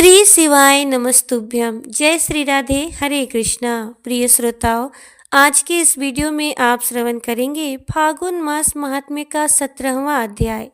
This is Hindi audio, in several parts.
श्री शिवाय नमस्तुभ्यम। जय श्री राधे, हरे कृष्णा। प्रिय श्रोताओं, आज के इस वीडियो में आप श्रवण करेंगे फागुन मास महात्म्य का 17वां अध्याय।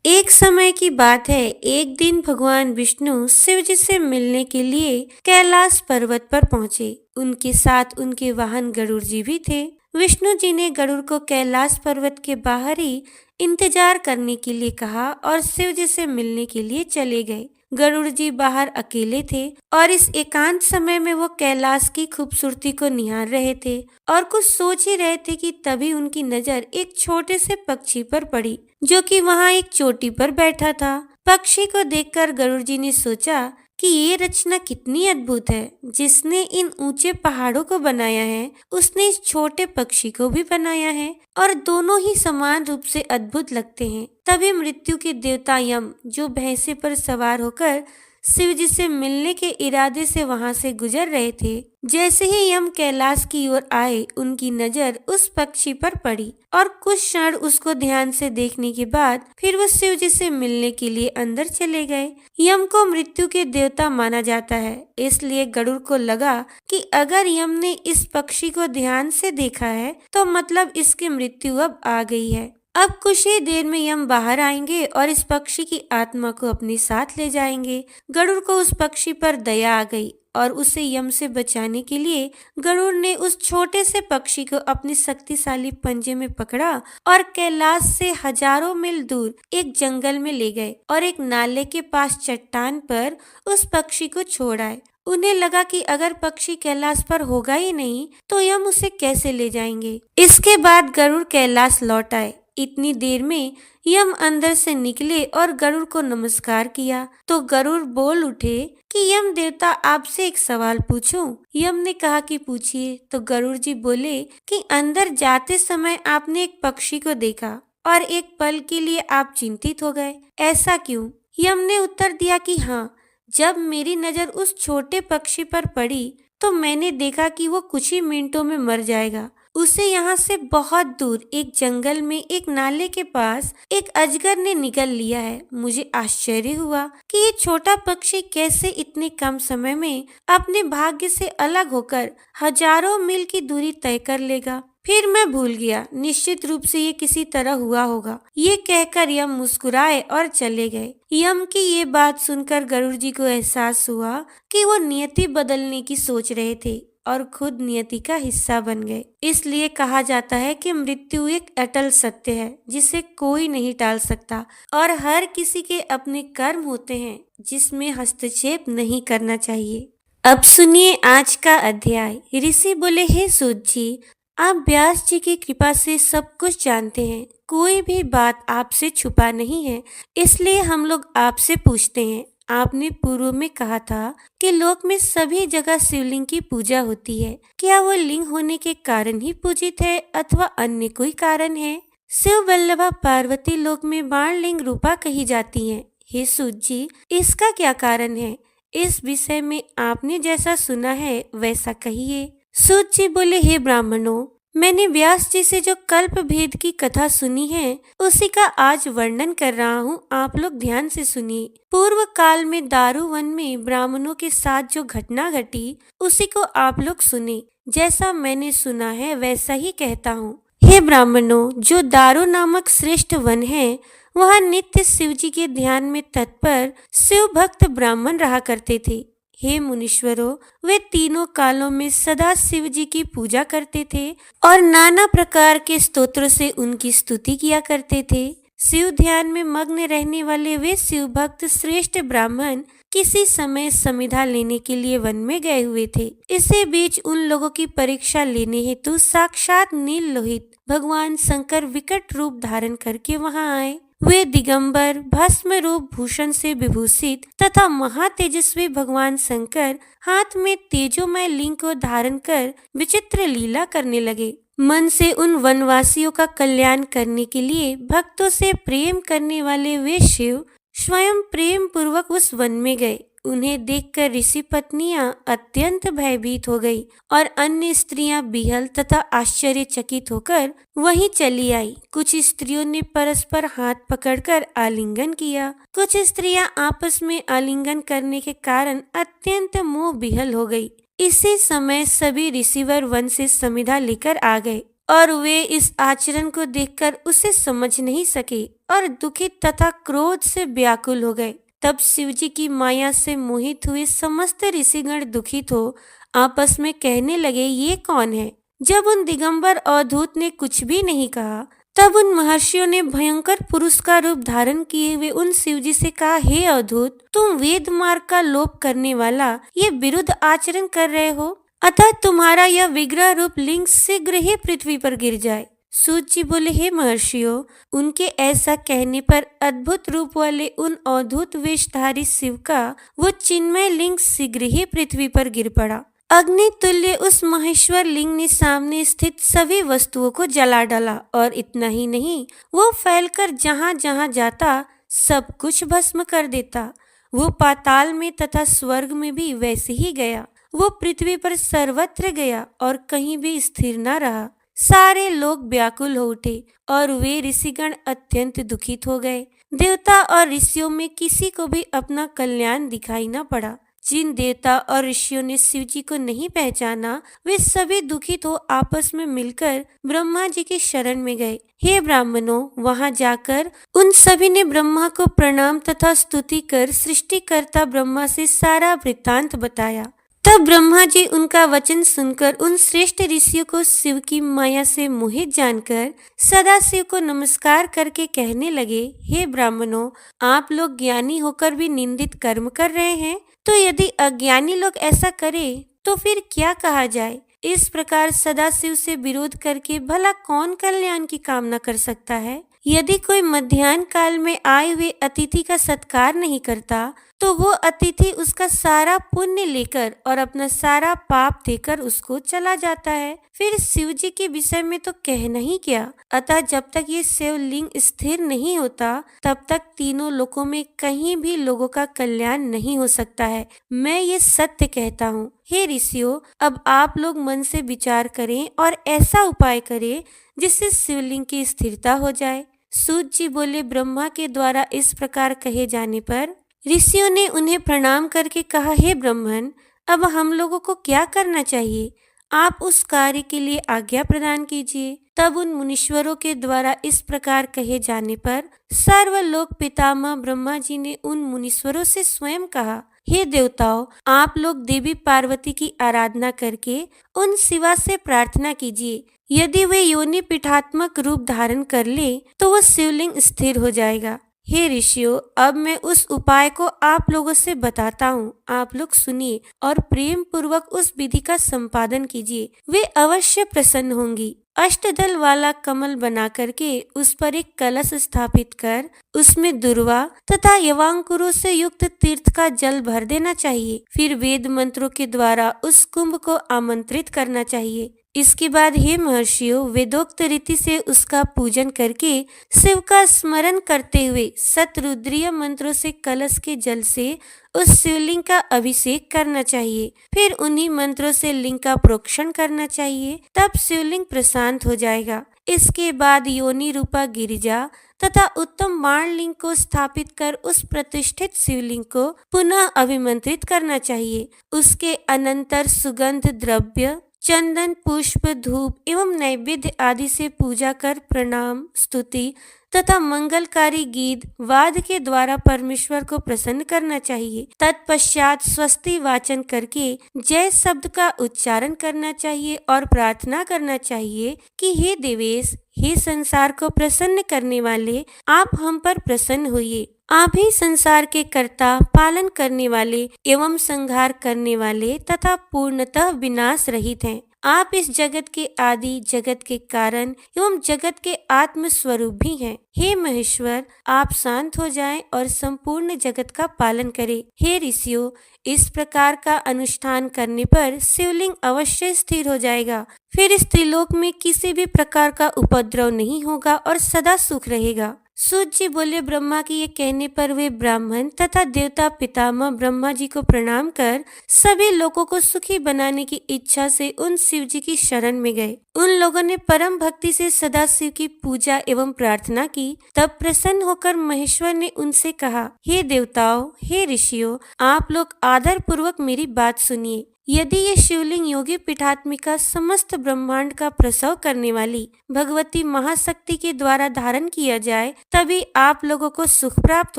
एक समय की बात है, एक दिन भगवान विष्णु शिव जी से मिलने के लिए कैलाश पर्वत पर पहुँचे। उनके साथ उनके वाहन गरुड़ जी भी थे। विष्णु जी ने गरुड़ को कैलाश पर्वत के बाहर ही इंतजार करने के लिए कहा और शिव जी से मिलने के लिए चले गए। गरुड़ जी बाहर अकेले थे और इस एकांत समय में वो कैलाश की खूबसूरती को निहार रहे थे और कुछ सोच ही रहे थे कि तभी उनकी नजर एक छोटे से पक्षी पर पड़ी जो कि वहाँ एक चोटी पर बैठा था। पक्षी को देखकर गरुड़ जी ने सोचा कि ये रचना कितनी अद्भुत है। जिसने इन ऊंचे पहाड़ों को बनाया है उसने इस छोटे पक्षी को भी बनाया है और दोनों ही समान रूप से अद्भुत लगते हैं। तभी मृत्यु के देवता यम, जो भैंसे पर सवार होकर शिव जी से मिलने के इरादे से वहां से गुजर रहे थे, जैसे ही यम कैलाश की ओर आए उनकी नजर उस पक्षी पर पड़ी और कुछ क्षण उसको ध्यान से देखने के बाद फिर वो शिव जी से मिलने के लिए अंदर चले गए। यम को मृत्यु के देवता माना जाता है, इसलिए गरुड़ को लगा कि अगर यम ने इस पक्षी को ध्यान से देखा है तो मतलब इसकी मृत्यु अब आ गई है। अब कुछ ही देर में यम बाहर आएंगे और इस पक्षी की आत्मा को अपने साथ ले जाएंगे। गरुड़ को उस पक्षी पर दया आ गई और उसे यम से बचाने के लिए गरुड़ ने उस छोटे से पक्षी को अपने शक्तिशाली पंजे में पकड़ा और कैलाश से हजारों मील दूर एक जंगल में ले गए और एक नाले के पास चट्टान पर उस पक्षी को छोड़ आए। उन्हें लगा कि अगर पक्षी कैलाश पर होगा ही नहीं तो यम उसे कैसे ले जाएंगे। इसके बाद गरुड़ कैलाश लौट आए। इतनी देर में यम अंदर से निकले और गरुड़ को नमस्कार किया तो गरुड़ बोल उठे कि यम देवता, आपसे एक सवाल पूछूं? यम ने कहा कि पूछिए। तो गरुड़ जी बोले कि अंदर जाते समय आपने एक पक्षी को देखा और एक पल के लिए आप चिंतित हो गए, ऐसा क्यों? यम ने उत्तर दिया कि हाँ, जब मेरी नजर उस छोटे पक्षी पर पड़ी तो मैंने देखा कि वो कुछ ही मिनटों में मर जाएगा। उसे यहाँ से बहुत दूर एक जंगल में एक नाले के पास एक अजगर ने निगल लिया है। मुझे आश्चर्य हुआ कि ये छोटा पक्षी कैसे इतने कम समय में अपने भाग्य से अलग होकर हजारों मील की दूरी तय कर लेगा। फिर मैं भूल गया, निश्चित रूप से ये किसी तरह हुआ होगा। ये कहकर यम मुस्कुराए और चले गए। यम की ये बात सुनकर गरुड़ जी को एहसास हुआ कि वो नियति बदलने की सोच रहे थे और खुद नियति का हिस्सा बन गए। इसलिए कहा जाता है कि मृत्यु एक अटल सत्य है जिसे कोई नहीं टाल सकता और हर किसी के अपने कर्म होते हैं जिसमें हस्तक्षेप नहीं करना चाहिए। अब सुनिए आज का अध्याय। ऋषि बोले, हे सूत जी, आप व्यास जी की कृपा से सब कुछ जानते हैं, कोई भी बात आपसे छुपा नहीं है, इसलिए हम लोग आपसे पूछते हैं। आपने पूर्व में कहा था कि लोक में सभी जगह शिवलिंग की पूजा होती है। क्या वो लिंग होने के कारण ही पूजित है अथवा अन्य कोई कारण है? शिव वल्लभा पार्वती लोक में बाणलिंग रूपा कही जाती हैं। हे सूत जी, इसका क्या कारण है? इस विषय में आपने जैसा सुना है वैसा कहिए। सूत जी बोले, हे ब्राह्मणों, मैंने व्यास जी से जो कल्प भेद की कथा सुनी है उसी का आज वर्णन कर रहा हूँ, आप लोग ध्यान से सुनिए। पूर्व काल में दारुवन में ब्राह्मणों के साथ जो घटना घटी उसी को आप लोग सुने। जैसा मैंने सुना है वैसा ही कहता हूँ। हे ब्राह्मणों, जो दारू नामक श्रेष्ठ वन है वहाँ नित्य शिव जी के ध्यान में तत्पर शिव भक्त ब्राह्मण रहा करते थे। हे मुनीश्वरों, वे तीनों कालों में सदा शिव जी की पूजा करते थे और नाना प्रकार के स्तोत्रों से उनकी स्तुति किया करते थे। शिव ध्यान में मग्न रहने वाले वे शिव भक्त श्रेष्ठ ब्राह्मण किसी समय समिधा लेने के लिए वन में गए हुए थे। इसी बीच उन लोगों की परीक्षा लेने हेतु साक्षात नील लोहित भगवान शंकर विकट रूप धारण करके वहां आए। वे दिगंबर भस्म रूप भूषण से विभूषित तथा महातेजस्वी भगवान शंकर हाथ में तेजोमय लिंग को धारण कर विचित्र लीला करने लगे। मन से उन वनवासियों का कल्याण करने के लिए भक्तों से प्रेम करने वाले वे शिव स्वयं प्रेम पूर्वक उस वन में गए उन्हें देखकर ऋषि पत्नियां अत्यंत भयभीत हो गई और अन्य स्त्रियां बिहल तथा आश्चर्यचकित होकर वहीं चली आई। कुछ स्त्रियों ने परस्पर हाथ पकड़कर आलिंगन किया। कुछ स्त्रियां आपस में आलिंगन करने के कारण अत्यंत मोह बिहल हो गई। इसी समय सभी ऋषिवर वन से समिधा लेकर आ गए और वे इस आचरण को देखकर उसे समझ नहीं सके और दुखित तथा क्रोध से व्याकुल हो गए। तब शिवजी की माया से मोहित हुए समस्त ऋषिगण दुखित हो आपस में कहने लगे, ये कौन है? जब उन दिगंबर अवधूत ने कुछ भी नहीं कहा, तब उन महर्षियों ने भयंकर पुरुष का रूप धारण किए हुए उन शिवजी से कहा, हे अवधूत, तुम वेद मार्ग का लोप करने वाला ये विरुद्ध आचरण कर रहे हो, अतः तुम्हारा यह विग्रह रूप लिंग शीघ्र ही पृथ्वी पर गिर जाए। सूत जी बोले, हे महर्षियों, उनके ऐसा कहने पर अद्भुत रूप वाले उन अवधूत वेशधारी शिव का वो चिन्मय लिंग शीघ्र ही पृथ्वी पर गिर पड़ा। अग्नि तुल्य उस महेश्वर लिंग ने सामने स्थित सभी वस्तुओं को जला डाला और इतना ही नहीं, वो फैलकर जहां जहां जाता सब कुछ भस्म कर देता। वो पाताल में तथा स्वर्ग में भी वैसे ही गया। वो पृथ्वी पर सर्वत्र गया और कहीं भी स्थिर न रहा। सारे लोग व्याकुल हो उठे और वे ऋषिगण अत्यंत दुखित हो गए। देवता और ऋषियों में किसी को भी अपना कल्याण दिखाई न पड़ा। जिन देवता और ऋषियों ने शिव जी को नहीं पहचाना, वे सभी दुखित हो आपस में मिलकर ब्रह्मा जी की शरण में गए। हे ब्राह्मणों, वहां जाकर उन सभी ने ब्रह्मा को प्रणाम तथा स्तुति कर सृष्टिकर्ता ब्रह्मा से सारा वृत्तांत बताया। तब ब्रह्मा जी उनका वचन सुनकर उन श्रेष्ठ ऋषियों को शिव की माया से मोहित जानकर सदा शिव को नमस्कार करके कहने लगे, हे ब्राह्मणों, आप लोग ज्ञानी होकर भी निंदित कर्म कर रहे हैं, तो यदि अज्ञानी लोग ऐसा करें तो फिर क्या कहा जाए? इस प्रकार सदाशिव से विरोध करके भला कौन कल्याण की कामना कर सकता है? यदि कोई मध्याह्न काल में आए हुए अतिथि का सत्कार नहीं करता, तो वो अतिथि उसका सारा पुण्य लेकर और अपना सारा पाप देकर उसको चला जाता है। फिर शिव जी के विषय में तो कहना ही क्या। अतः जब तक ये शिवलिंग स्थिर नहीं होता, तब तक तीनों लोकों में कहीं भी लोगों का कल्याण नहीं हो सकता है। मैं ये सत्य कहता हूँ। हे ऋषियों, अब आप लोग मन से विचार करें और ऐसा उपाय करें जिससे शिवलिंग की स्थिरता हो जाए। सूत जी बोले, ब्रह्मा के द्वारा इस प्रकार कहे जाने पर ऋषियों ने उन्हें प्रणाम करके कहा, हे ब्राह्मण, अब हम लोगों को क्या करना चाहिए? आप उस कार्य के लिए आज्ञा प्रदान कीजिए। तब उन मुनीश्वरों के द्वारा इस प्रकार कहे जाने पर सर्वलोक पितामह ब्रह्मा जी ने उन मुनीश्वरों से स्वयं कहा, हे देवताओं, आप लोग देवी पार्वती की आराधना करके उन शिवा से प्रार्थना कीजिए। यदि वे योनि पीठात्मक रूप धारण कर ले तो वह शिवलिंग स्थिर हो जाएगा। हे ऋषियों, अब मैं उस उपाय को आप लोगों से बताता हूँ। आप लोग सुनिए और प्रेम पूर्वक उस विधि का संपादन कीजिए। वे अवश्य प्रसन्न होंगी। अष्टदल वाला कमल बना करके उस पर एक कलश स्थापित कर उसमें दुर्वा तथा यवांकुरों से युक्त तीर्थ का जल भर देना चाहिए। फिर वेद मंत्रों के द्वारा उस कुंभ को आमंत्रित करना चाहिए। इसके बाद हे महर्षियों, वेदोक्त रीति से उसका पूजन करके शिव का स्मरण करते हुए सतरुद्रीय मंत्रों से कलश के जल से उस शिवलिंग का अभिषेक करना चाहिए। फिर उन्हीं मंत्रों से लिंग का प्रोक्षण करना चाहिए। तब शिवलिंग प्रशांत हो जाएगा। इसके बाद योनि रूपा गिरिजा तथा उत्तम बाण लिंग को स्थापित कर उस प्रतिष्ठित शिवलिंग को पुनः अभिमंत्रित करना चाहिए। उसके अनंतर सुगंध द्रव्य, चंदन, पुष्प, धूप एवं नैवेद्य आदि से पूजा कर प्रणाम, स्तुति तथा मंगलकारी गीत वाद के द्वारा परमेश्वर को प्रसन्न करना चाहिए। तत्पश्चात स्वस्ति वाचन करके जय शब्द का उच्चारण करना चाहिए और प्रार्थना करना चाहिए कि हे देवेश, हे संसार को प्रसन्न करने वाले, आप हम पर प्रसन्न होइए। आप ही संसार के कर्ता, पालन करने वाले एवं संहार करने वाले तथा पूर्णतः विनाश रहित हैं। आप इस जगत के आदि, जगत के कारण एवं जगत के आत्म स्वरूप भी हैं। हे महेश्वर, आप शांत हो जाएं और संपूर्ण जगत का पालन करें। हे ऋषियों, इस प्रकार का अनुष्ठान करने पर शिवलिंग अवश्य स्थिर हो जाएगा। फिर इस त्रिलोक में किसी भी प्रकार का उपद्रव नहीं होगा और सदा सुख रहेगा। सूत जी बोले, ब्रह्मा के ये कहने पर वे ब्राह्मण तथा देवता पितामह ब्रह्मा जी को प्रणाम कर सभी लोगों को सुखी बनाने की इच्छा से उन शिव जी की शरण में गए। उन लोगों ने परम भक्ति से सदा शिव की पूजा एवं प्रार्थना की। तब प्रसन्न होकर महेश्वर ने उनसे कहा, हे देवताओं, हे ऋषियों, आप लोग आदर पूर्वक मेरी बात सुनिए। यदि ये शिवलिंग योगी पीठात्मिका समस्त ब्रह्मांड का प्रसव करने वाली भगवती महाशक्ति के द्वारा धारण किया जाए, तभी आप लोगों को सुख प्राप्त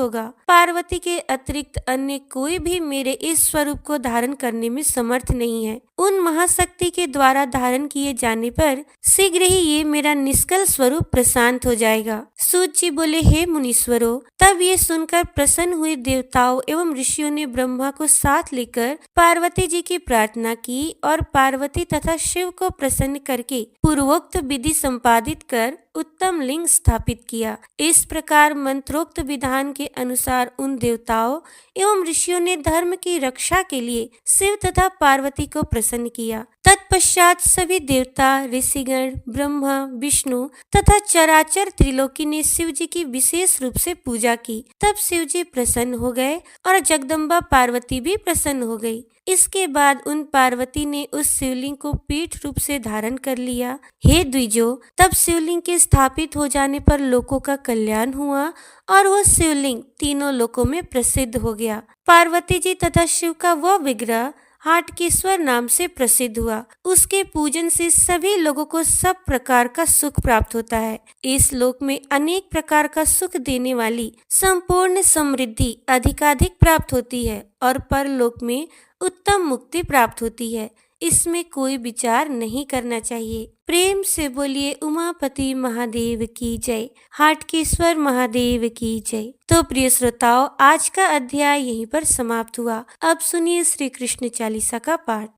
होगा। पार्वती के अतिरिक्त अन्य कोई भी मेरे इस स्वरूप को धारण करने में समर्थ नहीं है। उन महाशक्ति के द्वारा धारण किए जाने पर शीघ्र ही ये मेरा निष्कल स्वरूप प्रशांत हो जाएगा। सूत जी बोले, हे मुनीश्वरों, तब ये सुनकर प्रसन्न हुए देवताओं एवं ऋषियों ने ब्रह्मा को साथ लेकर पार्वती जी की प्रार्थना की और पार्वती तथा शिव को प्रसन्न करके पूर्वोक्त विधि संपादित कर उत्तम लिंग स्थापित किया। इस प्रकार मंत्रोक्त विधान के अनुसार उन देवताओं एवं ऋषियों ने धर्म की रक्षा के लिए शिव तथा पार्वती को प्रसन्न किया। तत्पश्चात सभी देवता, ऋषिगण, ब्रह्मा, विष्णु तथा चराचर त्रिलोकी ने शिव जी की विशेष रूप से पूजा की। तब शिव जी प्रसन्न हो गए और जगदम्बा पार्वती भी प्रसन्न हो गई। इसके बाद उन पार्वती ने उस शिवलिंग को पीठ रूप से धारण कर लिया। हे द्विजो, तब शिवलिंग के स्थापित हो जाने पर लोकों का कल्याण हुआ और वह शिवलिंग तीनों लोकों में प्रसिद्ध हो गया। पार्वती जी तथा शिव का वह विग्रह हाटकेश्वर नाम से प्रसिद्ध हुआ। उसके पूजन से सभी लोगों को सब प्रकार का सुख प्राप्त होता है। इस लोक में अनेक प्रकार का सुख देने वाली संपूर्ण समृद्धि अधिकाधिक प्राप्त होती है और परलोक में उत्तम मुक्ति प्राप्त होती है। इसमें कोई विचार नहीं करना चाहिए। प्रेम से बोलिए उमापति महादेव की जय, हाटकेश्वर महादेव की जय। तो प्रिय श्रोताओं, आज का अध्याय यहीं पर समाप्त हुआ। अब सुनिए श्री कृष्ण चालीसा का पाठ।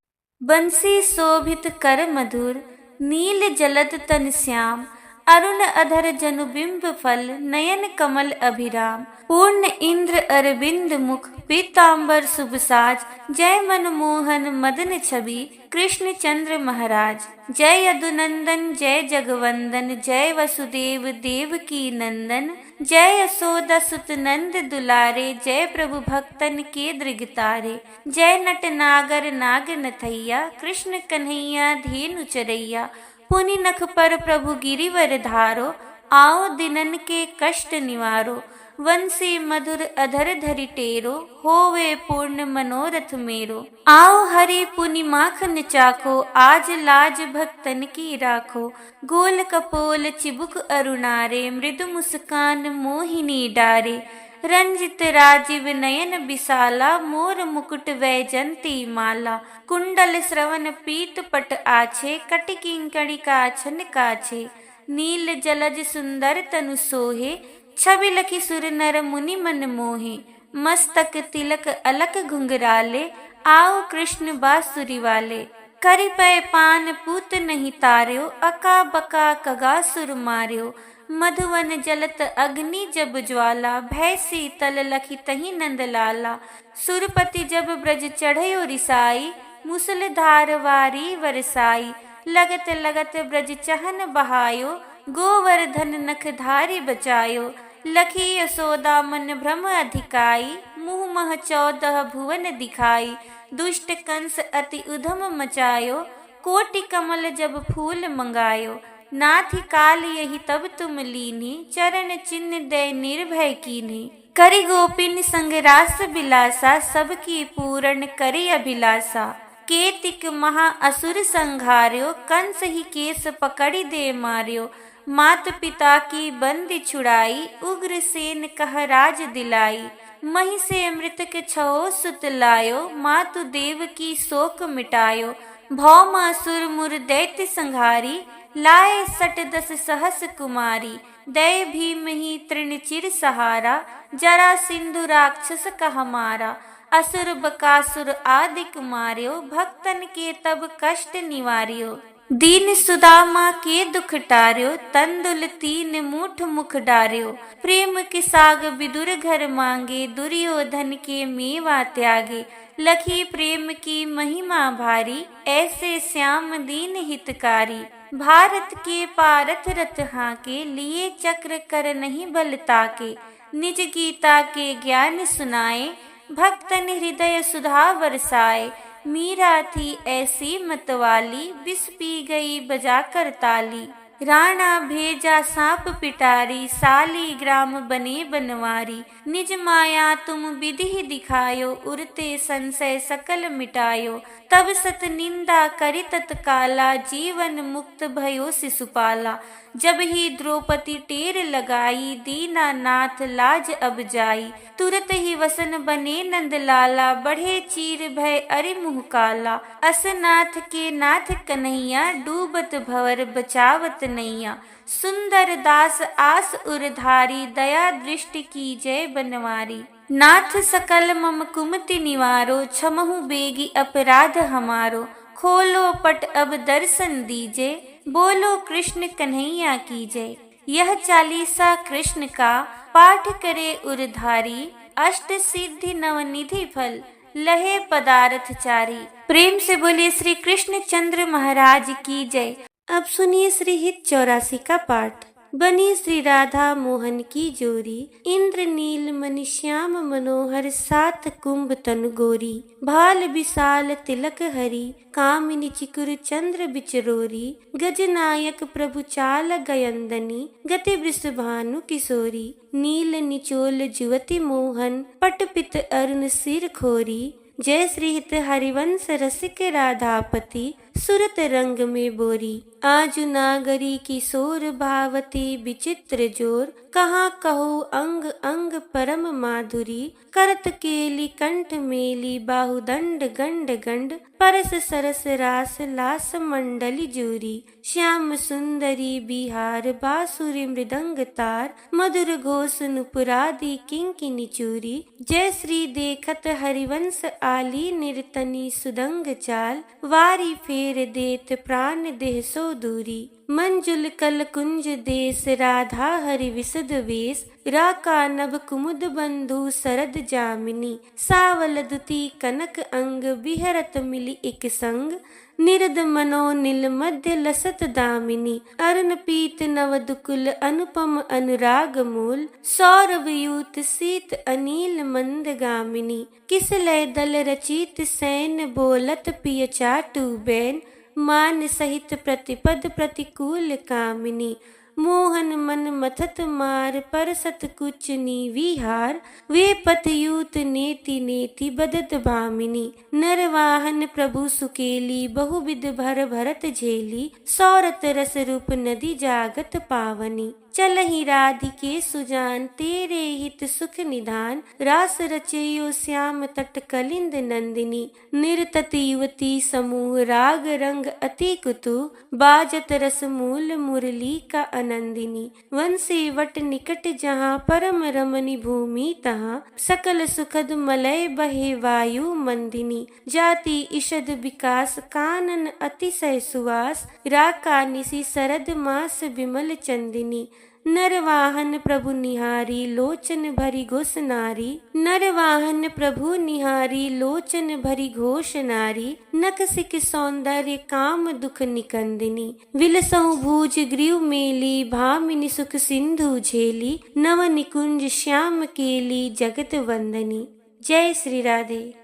बंसी शोभित कर मधुर, नील जलद तन श्याम, अरुण अधर जनु बिंब फल, नयन कमल अभिराम। पूर्ण इंद्र अरविंद मुख, पीतांबर शुभ साज, जय मनमोहन मदन छवि, कृष्ण चंद्र महाराज। जय यदुनंदन जय जगवंदन, जय वसुदेव देव की नंदन, जय यशोदा सुत नंद दुलारे, जय प्रभु भक्तन के दृगतारे। जय नट नागर नाग नथैया, कृष्ण कन्हैया धेनु चरैया। पुनि नख पर प्रभु गिरिवर धारो, आओ दिनन के कष्ट निवारो। वंशी मधुर अधर धरि टेरो, होवे पूर्ण मनोरथ मेरो। आओ हरि पुनि माखन चाखो, आज लाज भक्तन की राखो। गोल कपोल चिबुक अरुणारे, मृदु मुस्कान मोहिनी डारे। रंजित राजीव नयन विशाला, मोर मुकुट वैजंती माला। कुंडल श्रवण पीत पट आछे, कटिकिंकणी काछन काछे। नील जलज सुंदर तनु सोहे, छवि लखी सुर नर मुनि मन मोहे। मस्तक तिलक अलक घुंघराले, आओ कृष्ण बांसुरी वाले। करि पै पान पूत नहीं तार्यो, अका बका कगा सुर मार्यो। मधुवन जलत अग्नि जब ज्वाला, भय शीतल लखी तही नंद लाला। सुरपति जब ब्रज चढ़यो रिसाई, मूसलधार वारी वरसाई। लगत लगत ब्रज चहन बहायो, गोवर्धन नख धारी बचायो। लखी यशोदा मन भ्रम अधिकाई, मुँह मह 14 भुवन दिखाई। दुष्ट कंस अति उधम मचायो, कोटि कमल जब फूल मंगायो। नाथि काल यही तब तुम लीनी, चरण चिन्ह दय निर्भय कीन्ही। करि गोपिन संग रास बिलासा, सबकी पूर्ण करि अभिलाषा। केतिक महा असुर संघार्यो, कंस ही केस पकड़ि दे मार्यो। मात पिता की बंदी छुड़ाई, उग्र सेन कह राज दिलाई। मही से मृतक छहो सुत लायो, मातु देव की शोक मिटायो। भौमासुर मुर दैत्य संघारी, लाए 10 सहस कुमारी। दय भीम ही तृण चिर सहारा, जरा सिंधु राक्षस कह मारा। असुर बकासुर आदिक मार्यो, भक्तन के तब कष्ट निवार्यो। दीन सुदामा के दुख टार्यो, तंदुल 3 मूठ मुख डार्यो। प्रेम के साग विदुर घर मांगे, दुर्योधन के मेवा त्यागे। लखी प्रेम की महिमा भारी, ऐसे श्याम दीन हितकारी। भारत के पारथ रथ हाके, लिए चक्र कर नहीं बलता के। निज गीता के ज्ञान सुनाए, भक्तन हृदय सुधा बरसाए। मीरा थी ऐसी मतवाली, विष पी गई बजा कर ताली। राणा भेजा सांप पिटारी, साली ग्राम बने बनवारी। निज माया तुम विधि दिखायो, उरते संशय सकल मिटायो। तब सत निंदा करि तत्काला, जीवन मुक्त भयो शिशुपाला। जब ही द्रौपदी टेर लगाई, दीनानाथ लाज अब जाई। तुरत ही वसन बने नंदलाला, बढ़े चीर भय अरि मुँह काला। असनाथ के नाथ कन्हैया, डूबत भवर बचावत नैया। सुंदर दास आस उरधारी, दया दृष्टि की जय बनवारी। नाथ सकल मम कुमति निवारो, क्षमहु बेगी अपराध हमारो। खोलो पट अब दर्शन दीजे, बोलो कृष्ण कन्हैया की जय। यह चालीसा कृष्ण का, पाठ करे उरधारी। अष्ट सिद्धि नवनिधि फल, लहे पदार्थ चारी। प्रेम से बोले श्री कृष्ण चंद्र महाराज की जय। अब सुनिए श्री हित 84 का पाठ। बनी श्री राधा मोहन की जोरी, इंद्र नील मणि श्याम मनोहर, सात कुंभ तनु गोरी। भाल विशाल तिलक हरी, कामिनी चिकुर चंद्र बिचरोरी। गजनायक प्रभु चाल गयंदनी, गति वृषभानु किशोरी। नील निचोल जुवति मोहन, पट पित अरुण सिर खोरी। जय श्री हित हरिवंश रसिक राधापति, सुरत रंग में बोरी। आजु नागरी किशोर भावती, विचित्र जोर। कहाँ कहूँ अंग अंग परम माधुरी। करत केली कंठ मेली, बाहुदंड गंड गंड। परस सरस रास लास मंडली जूरी। श्याम सुंदरी बिहार, बांसुरी मृदंग तार। मधुर घोष नुपुरादि किंकिनी चूरी। जय श्री देखत हरिवंश आली, निरतनी सुदंग चाल। वारी फेर देत प्राण देह सो दूरी। मंजुल कल कुंज देश, राधा हरि विशद वेश। राका नभ कुमुद बंधु, सरद जामिनी। सावल दुती कनक अंग, बिहरत मिली एक संग। निरद मनो नील मध्य लसत दामिनी। अरुण पीत नव दुकुल, अनुपम अनुराग मूल। सौरभ यूत शीत अनील मंद गामिनी। किस लय दल रचित सैन, बोलत पिय चाटू बैन। मान सहित प्रतिपद प्रतिकूल कामिनी। मोहन मन मथत मार, परसत कुच विहार। वे पतयूत नेति नेति बदत भामिनी। नरवाहन प्रभु सुकेली, बहुविध भर भरत झेली। सौरत रस रूप नदी जागत पावनी। चलहि राधिके सुजान, तेरे हित सुख निधान। रास रचयो श्याम तट कलिंद नंदिनी। निरतत युवती समूह, राग रंग अति कुतु। बाजत रस मूल मुरली का आनंदिनी। वंशी वट निकट जहाँ, परम रमणी भूमि तहाँ। सकल सुखद मलय बहे वायु मंदिनी। जाति ईषद विकास, कानन अतिशय सुवास। राका निशि शरद मास, विमल चंदिनी। नरवाहन प्रभु निहारी, लोचन भरी घोष नारी। नरवाहन प्रभु निहारी, लोचन भरी घोष नारी। नकसिक सौंदर्य, काम दुख निकंदिनी। विलसहु भूज ग्रीव मेली, भामिनी सुख सिंधु झेली। नव निकुंज श्याम केली, जगत वंदनी। जय श्री राधे।